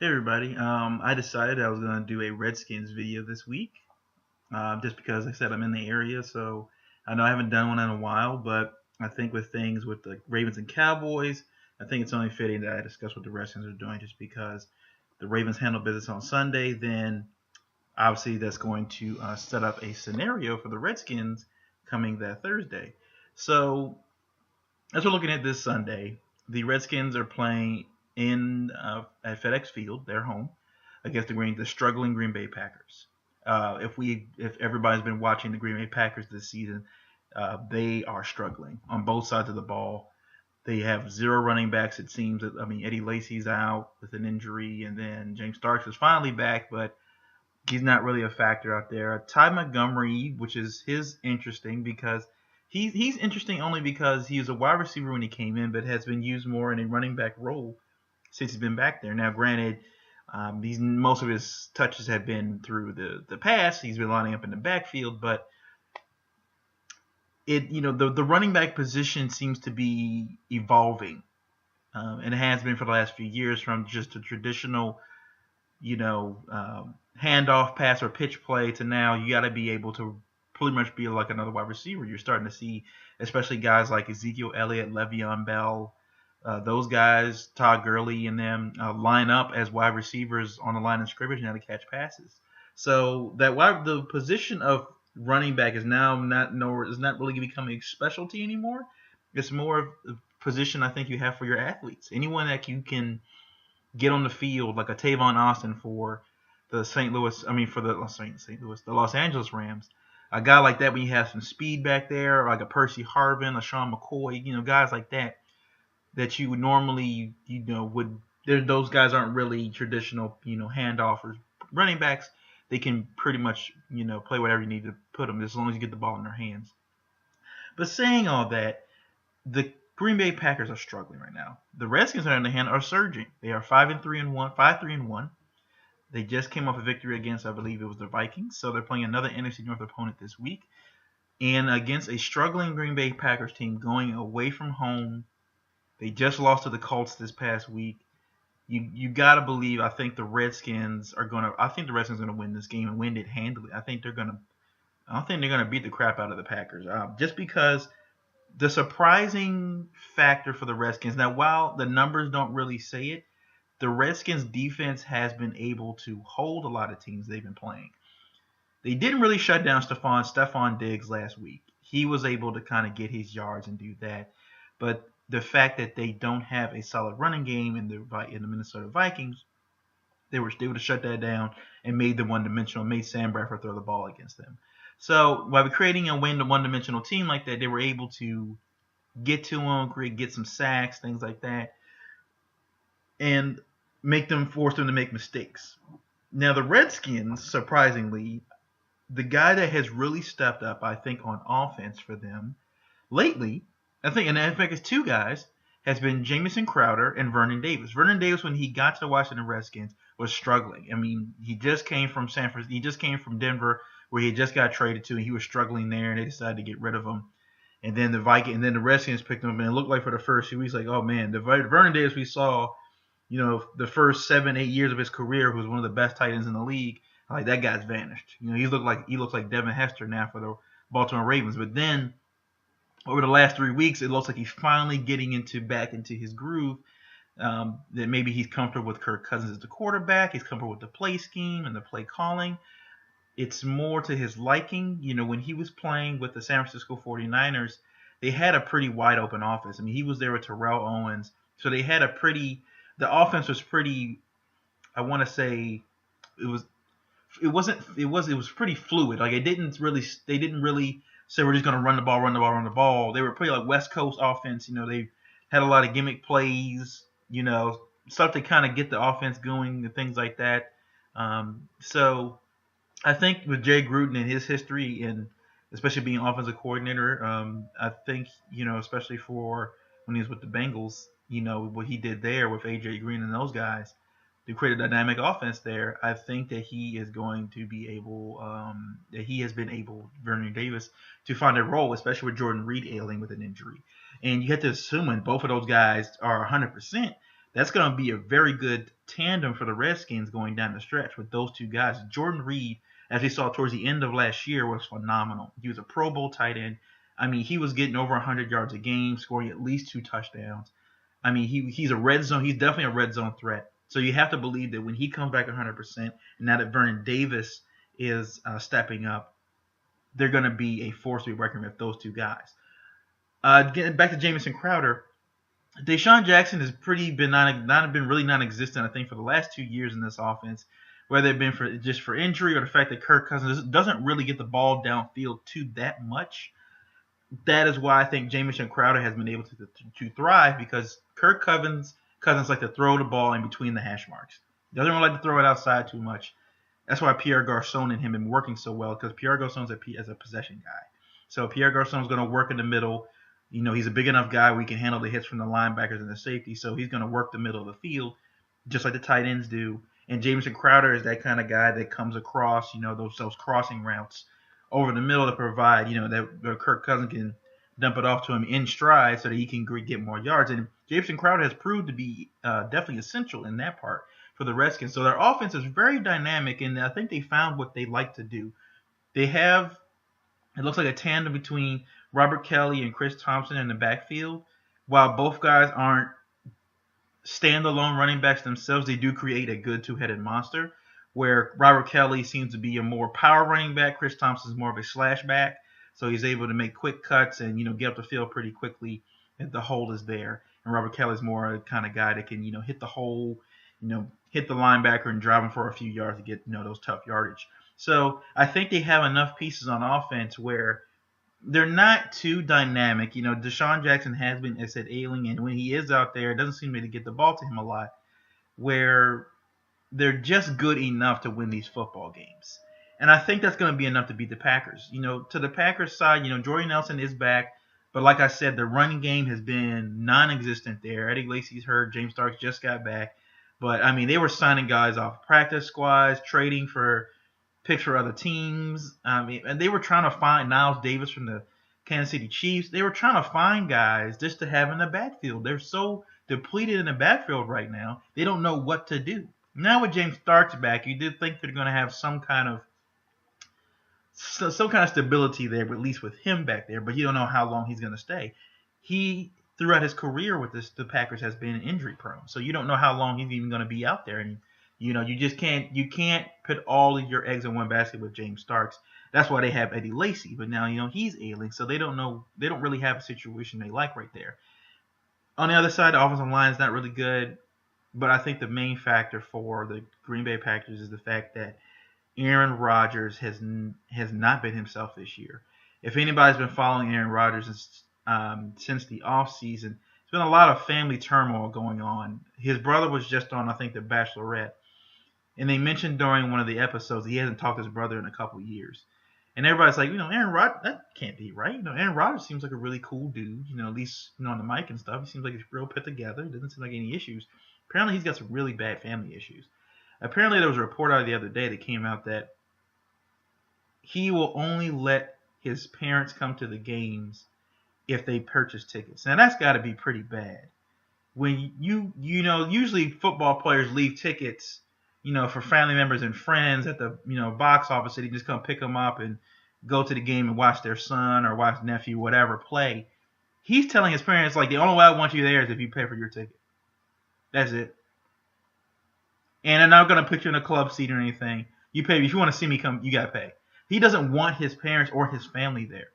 Hey everybody. I decided I was gonna do a Redskins video this week, just because like I said I'm in the area, so I know I haven't done one in a while, but I think with things with the Ravens and Cowboys, I think it's only fitting that I discuss what the Redskins are doing, just because the Ravens handle business on Sunday, then obviously that's going to set up a scenario for the Redskins coming that Thursday. So as we're looking at this Sunday, the Redskins are playing in at FedEx Field, their home, against the struggling Green Bay Packers. If everybody's been watching the Green Bay Packers this season, they are struggling on both sides of the ball. They have zero running backs. It seems that Eddie Lacy's out with an injury, and then James Starks is finally back, but he's not really a factor out there. Ty Montgomery, which is his interesting because he's interesting only because he was a wide receiver when he came in, but has been used more in a running back role since he's been back there. Now, granted, most of his touches have been through the pass. He's been lining up in the backfield, but the running back position seems to be evolving, and it has been for the last few years from just a traditional handoff pass or pitch play to now you got to be able to pretty much be like another wide receiver. You're starting to see, especially guys like Ezekiel Elliott, Le'Veon Bell, those guys, Todd Gurley, and them line up as wide receivers on the line of scrimmage now to catch passes. So the position of running back is now not really becoming a specialty anymore. It's more of a position I think you have for your athletes. Anyone that you can get on the field like a Tavon Austin for the the Los Angeles Rams. A guy like that when you have some speed back there, or like a Percy Harvin, a Sean McCoy, guys like that you would normally, those guys aren't really traditional, handoff or running backs. They can pretty much, play whatever you need to put them as long as you get the ball in their hands. But saying all that, the Green Bay Packers are struggling right now. The Redskins, on the other hand, are surging. They are 5-3-1, 5-3-1. They just came off a victory against, I believe it was the Vikings, so they're playing another NFC North opponent this week, and against a struggling Green Bay Packers team going away from home. They just lost to the Colts this past week. You gotta believe. I think the Redskins are gonna win this game and win it handily. I don't think they're gonna beat the crap out of the Packers, just because the surprising factor for the Redskins. Now, while the numbers don't really say it, the Redskins defense has been able to hold a lot of teams they've been playing. They didn't really shut down Stephon Diggs last week. He was able to kind of get his yards and do that. But the fact that they don't have a solid running game in the Minnesota Vikings, they were able to shut that down and made them one-dimensional, made Sam Bradford throw the ball against them. So by creating a one-dimensional team like that, they were able to get to them, get some sacks, things like that, and force them to make mistakes. Now the Redskins, surprisingly, the guy that has really stepped up, I think, on offense for them lately, and in fact it's two guys, has been Jamison Crowder and Vernon Davis. Vernon Davis, when he got to the Washington Redskins, was struggling. He just came from Denver, where he just got traded to, and he was struggling there, and they decided to get rid of him. And then the Redskins picked him up, and it looked like for the first few weeks, like, oh man, the Vernon Davis we saw, the first 7-8 years of his career, was one of the best tight ends in the league. Like, that guy's vanished. He looks like Devin Hester now for the Baltimore Ravens. But then over the last 3 weeks, it looks like he's finally getting back into his groove. That maybe he's comfortable with Kirk Cousins as the quarterback. He's comfortable with the play scheme and the play calling. It's more to his liking. When he was playing with the San Francisco 49ers, they had a pretty wide open offense. He was there with Terrell Owens. So they had the offense was pretty, I want to say, it was pretty fluid. Like, they didn't really say we're just going to run the ball. They were pretty like West Coast offense. They had a lot of gimmick plays, stuff to kind of get the offense going and things like that. So I think with Jay Gruden and his history, and especially being offensive coordinator, I think, especially for when he was with the Bengals, what he did there with A.J. Green and those guys to create a dynamic offense there, I think that he is going to be able, Vernon Davis, to find a role, especially with Jordan Reed ailing with an injury. And you have to assume when both of those guys are 100%, That's going to be a very good tandem for the Redskins going down the stretch with those two guys. Jordan Reed, as we saw towards the end of last year, was phenomenal. He was a Pro Bowl tight end. I mean, he was getting over 100 yards a game, scoring at least 2 touchdowns. I mean, he's a red zone. He's definitely a red zone threat. So you have to believe that when he comes back 100%, and now that Vernon Davis is stepping up, they're going to be a force to be reckoned with, those two guys. Getting back to Jamison Crowder, Deshaun Jackson has been really non-existent, I think, for the last 2 years in this offense, whether it been for injury or the fact that Kirk Cousins doesn't really get the ball downfield that much. That is why I think Jamison Crowder has been able to thrive, because Kirk Cousins like to throw the ball in between the hash marks. Doesn't really like to throw it outside too much. That's why Pierre Garçon and him have been working so well, because Pierre Garçon's a possession guy. So Pierre Garçon's going to work in the middle. You know, he's a big enough guy where he can handle the hits from the linebackers and the safety, so he's going to work the middle of the field, just like the tight ends do. And Jamison Crowder is that kind of guy that comes across, you know, those crossing routes over the middle to provide, you know, that Kirk Cousins can dump it off to him in stride so that he can get more yards. And Jamison Crowder has proved to be definitely essential in that part for the Redskins. So their offense is very dynamic, and I think they found what they like to do. They have, it looks like a tandem between Robert Kelly and Chris Thompson in the backfield. While both guys aren't standalone running backs themselves, they do create a good two-headed monster, where Robert Kelly seems to be a more power running back. Chris Thompson is more of a slash back, so he's able to make quick cuts and, you know, get up the field pretty quickly if the hole is there. And Robert Kelly is more a kind of guy that can, you know, hit the hole, you know, hit the linebacker and drive him for a few yards to get, you know, those tough yardage. So I think they have enough pieces on offense where they're not too dynamic. You know, Deshaun Jackson has been, as I said, ailing, and when he is out there, it doesn't seem to get the ball to him a lot, where they're just good enough to win these football games. And I think that's going to be enough to beat the Packers. You know, to the Packers side, you know, Jordy Nelson is back, but like I said, the running game has been non-existent there. Eddie Lacy's hurt. James Starks just got back. But, I mean, they were signing guys off practice squads, trading for picks for other teams. And they were trying to find Niles Davis from the Kansas City Chiefs. They were trying to find guys just to have in the backfield. They're so depleted in the backfield right now, they don't know what to do. Now with James Starks back, you did think they're going to have some kind of stability there, at least with him back there, but you don't know how long he's going to stay. He, throughout his career with the Packers, has been injury prone, so you don't know how long he's even going to be out there. And you know, you can't put all of your eggs in one basket with James Starks. That's why they have Eddie Lacy, but now, you know, he's ailing, so they don't really have a situation they like right there. On the other side, the offensive line is not really good, but I think the main factor for the Green Bay Packers is the fact that Aaron Rodgers has not been himself this year. If anybody's been following Aaron Rodgers since the offseason, there's been a lot of family turmoil going on. His brother was just on, I think, The Bachelorette, and they mentioned during one of the episodes he hasn't talked to his brother in a couple years. And everybody's like, you know, Aaron Rodgers, that can't be right. You know, Aaron Rodgers seems like a really cool dude. You know, at least, you know, on the mic and stuff, he seems like he's real put together. Doesn't seem like any issues. Apparently, he's got some really bad family issues. Apparently, there was a report out the other day that came out that he will only let his parents come to the games if they purchase tickets. Now, that's got to be pretty bad. When you know, usually football players leave tickets, you know, for family members and friends at the, you know, box office, so they just come pick them up and go to the game and watch their son or watch nephew, whatever, play. He's telling his parents, like, the only way I want you there is if you pay for your ticket. That's it. And I'm not going to put you in a club seat or anything. You pay. If you want to see me come, you got to pay. He doesn't want his parents or his family there.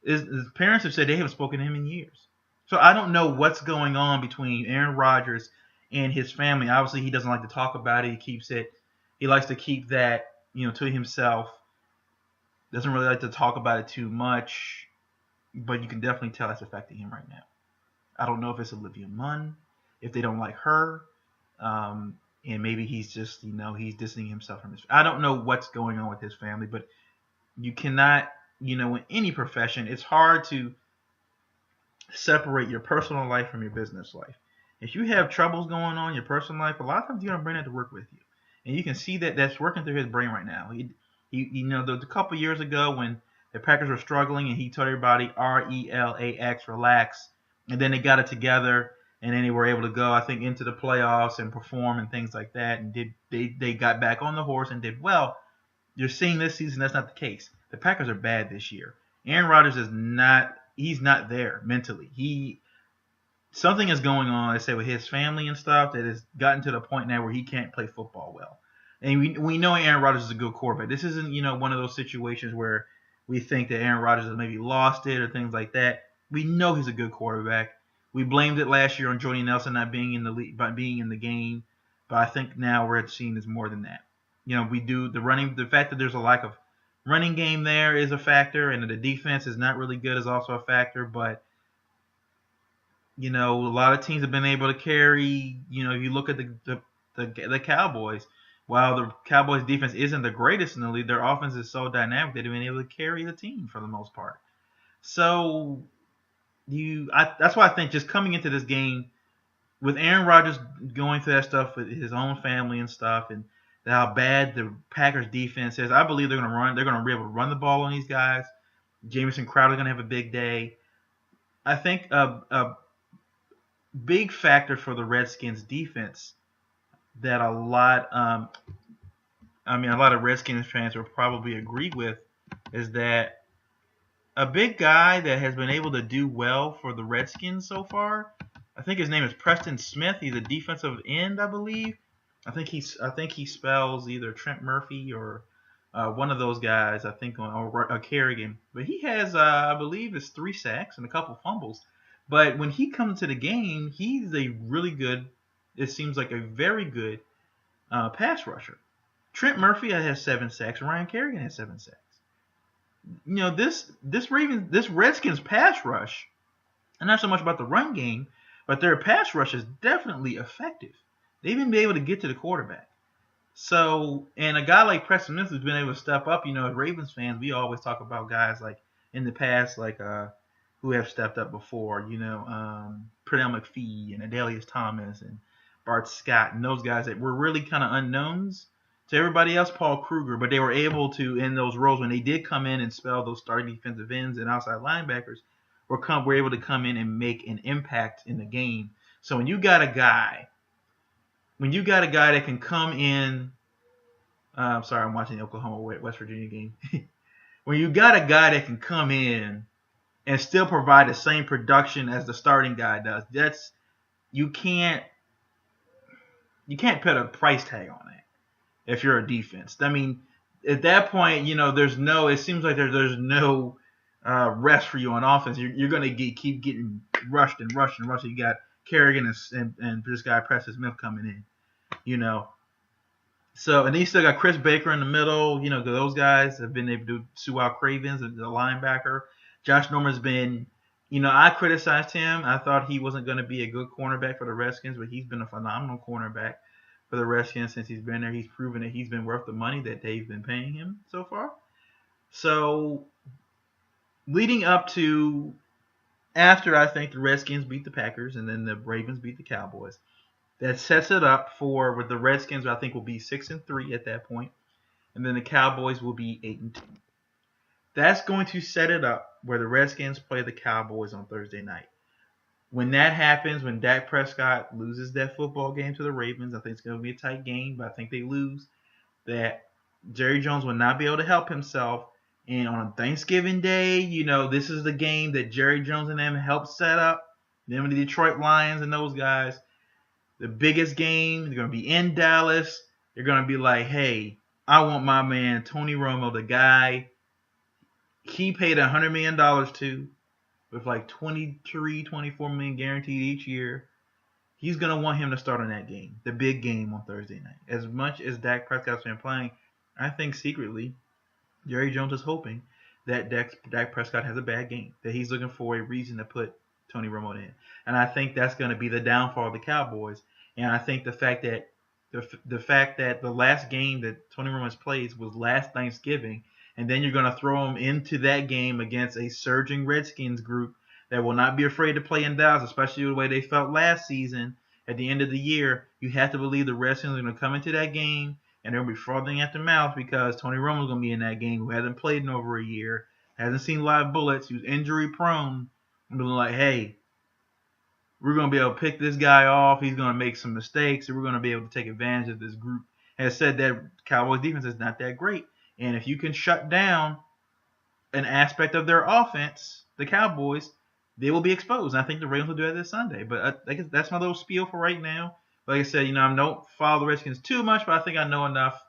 His parents have said they haven't spoken to him in years. So I don't know what's going on between Aaron Rodgers and his family. Obviously, he doesn't like to talk about it. He likes to keep that, you know, to himself. Doesn't really like to talk about it too much. But you can definitely tell it's affecting him right now. I don't know if it's Olivia Munn, if they don't like her. And maybe he's just, you know, he's distancing himself from his. I don't know what's going on with his family, but you cannot, you know, in any profession, it's hard to separate your personal life from your business life. If you have troubles going on in your personal life, a lot of times you're gonna bring that to work with you, and you can see that that's working through his brain right now. He you know, the couple years ago when the Packers were struggling, and he told everybody RELAX, relax, and then they got it together. and then they were able to go, I think, into the playoffs and perform and things like that, and they got back on the horse and did well. You're seeing this season that's not the case. The Packers are bad this year. Aaron Rodgers is not. He's not there mentally. Something is going on, I say, with his family and stuff that has gotten to the point now where he can't play football well. And we know Aaron Rodgers is a good quarterback. This isn't, one of those situations where we think that Aaron Rodgers has maybe lost it or things like that. We know he's a good quarterback. We blamed it last year on Jordy Nelson not being in the league, by being in the game, but I think now we're seeing is more than that. We do the fact that there's a lack of running game there is a factor, and the defense is not really good is also a factor, but a lot of teams have been able to carry. If you look at the Cowboys, while the Cowboys defense isn't the greatest in the league, their offense is so dynamic that they've been able to carry the team for the most part. So that's why I think just coming into this game with Aaron Rodgers going through that stuff with his own family and stuff, and how bad the Packers defense is, I believe they're going to run. They're going to be able to run the ball on these guys. Jamison Crowder's going to have a big day. I think a big factor for the Redskins defense that a lot of Redskins fans will probably agree with is that a big guy that has been able to do well for the Redskins so far, I think his name is Preston Smith. He's a defensive end, I believe. I think he spells either Trent Murphy or one of those guys. I think or Kerrigan, but he has I believe it's 3 sacks and a couple fumbles. But when he comes to the game, he's a really good. It seems like a very good pass rusher. Trent Murphy has 7 sacks. Ryan Kerrigan has 7 sacks. This Redskins pass rush, and not so much about the run game, but their pass rush is definitely effective. They've been able to get to the quarterback. So, and a guy like Preston Smith who's been able to step up, as Ravens fans, we always talk about guys like in the past, like who have stepped up before, Pernell McPhee and Adelius Thomas and Bart Scott and those guys that were really kind of unknowns to everybody else, Paul Kruger, but they were able to, in those roles, when they did come in and spell those starting defensive ends and outside linebackers, were able to come in and make an impact in the game. So when you got a guy that can come in, I'm sorry, I'm watching the Oklahoma West Virginia game. When you got a guy that can come in and still provide the same production as the starting guy does, you can't put a price tag on it if you're a defense. I mean, at that point, it seems like there's no rest for you on offense. You're going to keep getting rushed. You got Kerrigan and this guy Preston Smith coming in, So, and then you still got Chris Baker in the middle. Those guys have been able to do Sewell Cravens, the linebacker. Josh Norman's been, I criticized him. I thought he wasn't going to be a good cornerback for the Redskins, but he's been a phenomenal cornerback for the Redskins since he's been there. He's proven that he's been worth the money that they've been paying him so far. So, leading up to after I think the Redskins beat the Packers and then the Ravens beat the Cowboys, that sets it up for with the Redskins, I think, will be 6-3 at that point, and then the Cowboys will be 8-2. That's going to set it up where the Redskins play the Cowboys on Thursday night. When that happens, when Dak Prescott loses that football game to the Ravens, I think it's going to be a tight game, but I think they lose. That Jerry Jones will not be able to help himself. And on Thanksgiving Day, this is the game that Jerry Jones and them helped set up. Them and the Detroit Lions and those guys. The biggest game, they're going to be in Dallas. They're going to be like, hey, I want my man Tony Romo, the guy he paid $100 million to, with like $23-24 million guaranteed each year. He's going to want him to start on that game, the big game on Thursday night. As much as Dak Prescott's been playing, I think secretly Jerry Jones is hoping that Dak Prescott has a bad game, that he's looking for a reason to put Tony Romo in. And I think that's going to be the downfall of the Cowboys. And I think the fact that the last game that Tony Romo plays was last Thanksgiving, and then you're going to throw him into that game against a surging Redskins group that will not be afraid to play in Dallas, especially the way they felt last season at the end of the year. You have to believe the Redskins are going to come into that game and they'll be frothing at the mouth because Tony Romo's going to be in that game, who hasn't played in over a year, hasn't seen live bullets, who's injury prone, and be like, hey, we're going to be able to pick this guy off. He's going to make some mistakes, and we're going to be able to take advantage of this group. Has said that Cowboys defense is not that great, and if you can shut down an aspect of their offense, the Cowboys, they will be exposed. And I think the Ravens will do that this Sunday. But I guess that's my little spiel for right now. Like I said, I don't follow the Redskins too much, but I think I know enough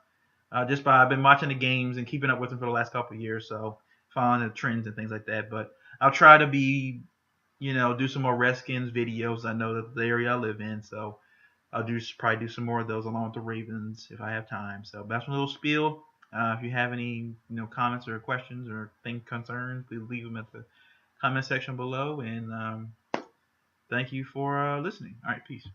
just by I've been watching the games and keeping up with them for the last couple of years, so following the trends and things like that. But I'll try to be, do some more Redskins videos. I know that the area I live in, so I'll probably do some more of those along with the Ravens if I have time. So that's my little spiel. If you have any comments or questions or concerns, please leave them at the comment section below. And thank you for listening. All right, peace.